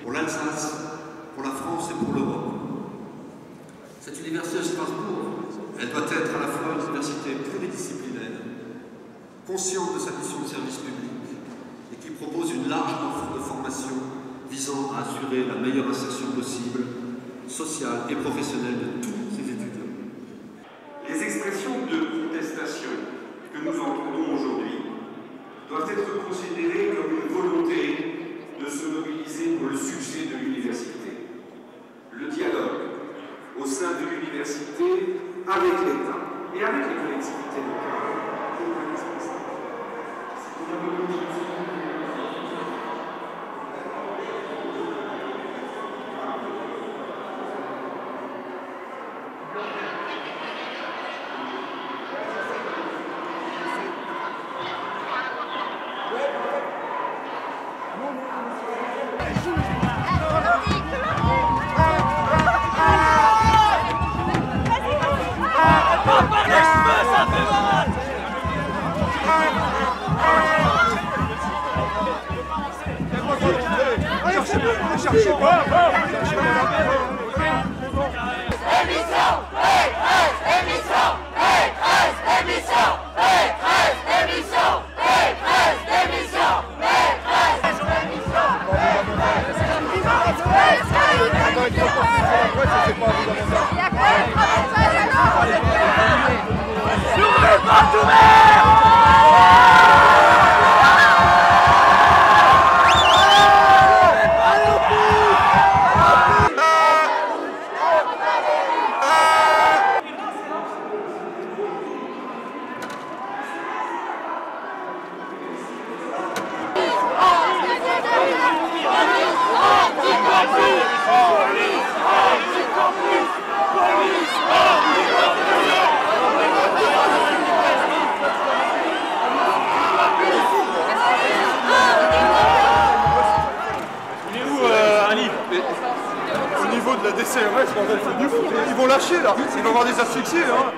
Pour l'Alsace, pour la France et pour l'Europe. Cette université de Strasbourg, elle doit être à la fois une université pluridisciplinaire, consciente de sa mission de service public et qui propose une large offre de formation visant à assurer la meilleure insertion possible, sociale et professionnelle de tous ses étudiants. Les expressions de contestation que nous entendons aujourd'hui doivent être considérées comme une volonté de se mobiliser pour le succès de l'université. Le dialogue au sein de l'université avec l'État et avec les collectivités locales est indispensable. Au niveau de la DCRS, ils vont lâcher là, ils vont avoir des asphyxiés. Hein.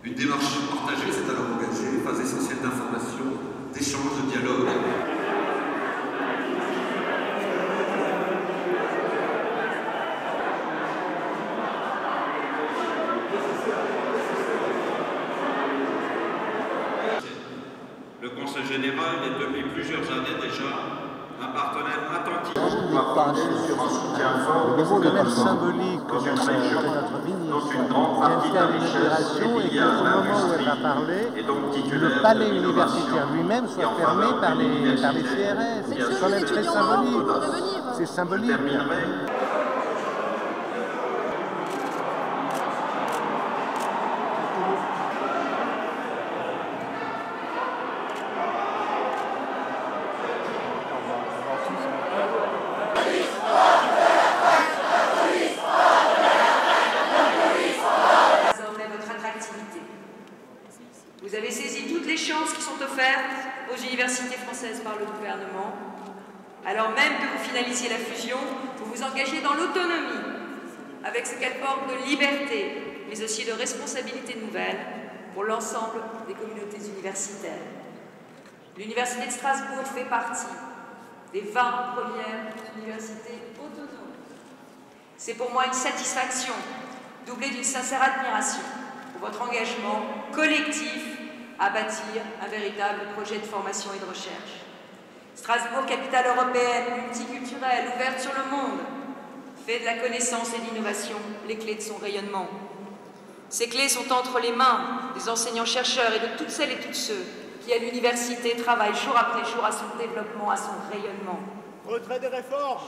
Une démarche partagée s'est alors engagée, phase essentielle d'information, d'échange, de dialogue. Le Conseil général est depuis plusieurs années déjà un partenaire attentif. Le symbolique de notre ministre vient faire une opération et qu'au moment où elle va parler, le palais universitaire lui-même soit fermé par les CRS. C'est quand même très symbolique. C'est symbolique. Vous avez saisi toutes les chances qui sont offertes aux universités françaises par le gouvernement. Alors même que vous finalisiez la fusion, vous vous engagez dans l'autonomie, avec ce qu'elle porte de liberté, mais aussi de responsabilités nouvelles pour l'ensemble des communautés universitaires. L'Université de Strasbourg fait partie des 20 premières universités autonomes. C'est pour moi une satisfaction, doublée d'une sincère admiration pour votre engagement collectif à bâtir un véritable projet de formation et de recherche. Strasbourg, capitale européenne, multiculturelle, ouverte sur le monde, fait de la connaissance et de l'innovation les clés de son rayonnement. Ces clés sont entre les mains des enseignants-chercheurs et de toutes celles et tous ceux qui, à l'université, travaillent jour après jour à son développement, à son rayonnement. Retrait des réformes.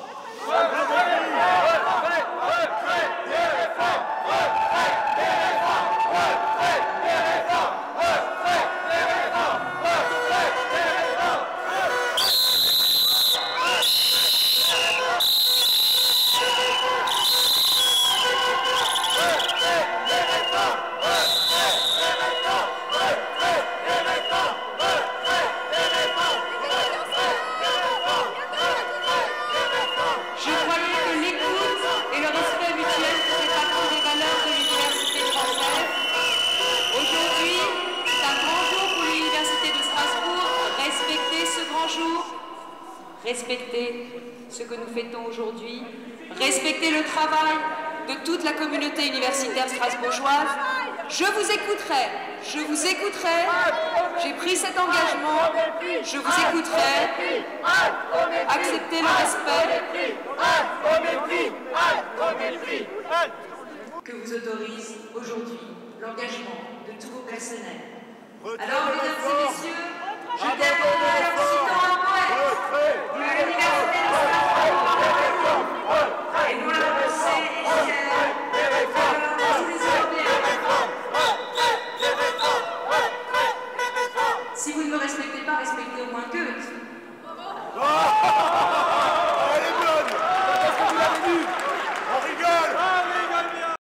Respectez ce que nous fêtons aujourd'hui, respectez le travail de toute la communauté universitaire strasbourgeoise. Je vous écouterai, j'ai pris cet engagement, je vous écouterai, acceptez le respect que vous autorise aujourd'hui l'engagement de tous vos personnels. Alors, mesdames et messieurs, je termine en citant un poète de l'Université de Strasbourg, et nous l'avons pensé et fier, tous les Européens. Si vous ne me respectez pas, respectez au moins Goethe.